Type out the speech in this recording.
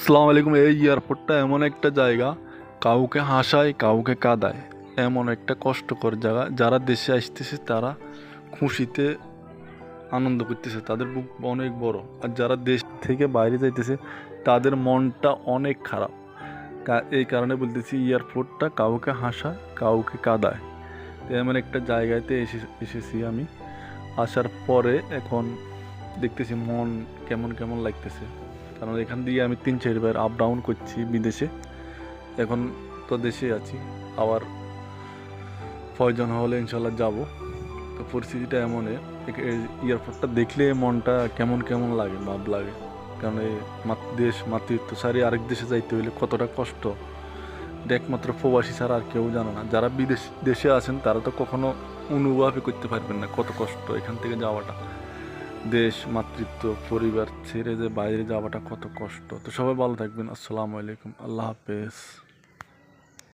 আসসালামু আলাইকুম। এই এয়ারপোর্টটা এমন একটা জায়গা, কাউকে হাসায় কাউকে কাঁদায়, এমন একটা কষ্টকর জায়গা। যারা দেশে আসতেছে তারা খুশিতে আনন্দ করতেছে, তাদের বুক অনেক বড়। আর যারা দেশ থেকে বাইরে যাইতেছে তাদের মনটা অনেক খারাপ। এই কারণে বলতেছি এয়ারপোর্টটা কাউকে হাসায় কাউকে কাঁদায়। তো এমন একটা জায়গাতে এসেছি আমি। আসার পরে এখন দেখতেছি মন কেমন কেমন লাগতেছে, কারণ এখান দিয়ে আমি 3-4 বার আপ ডাউন করছি বিদেশে। এখন তো দেশে আছি, আবার প্রয়োজন হলে ইনশাল্লাহ যাব। তো পরিস্থিতিটা এমনই, এয়ারপোর্টটা দেখলে মনটা কেমন কেমন লাগে, ভাব লাগে। কারণ এই দেশ মাতৃত্ব সারি আরেক দেশে যাইতে হইলে কতটা কষ্ট, এটা একমাত্র প্রবাসী ছাড়া আর কেউ জানে না। যারা দেশে আছেন তারা তো কখনো অনুভবই করতে পারবেন না কত কষ্ট এখান থেকে যাওয়াটা। দেশ মাতৃত্ব পরিবার ছেড়ে যে বাইরে যাওয়াটা কত কষ্ট। তো সবাই ভালো থাকবেন। আসসালামু আলাইকুম, আল্লাহ হাফেজ।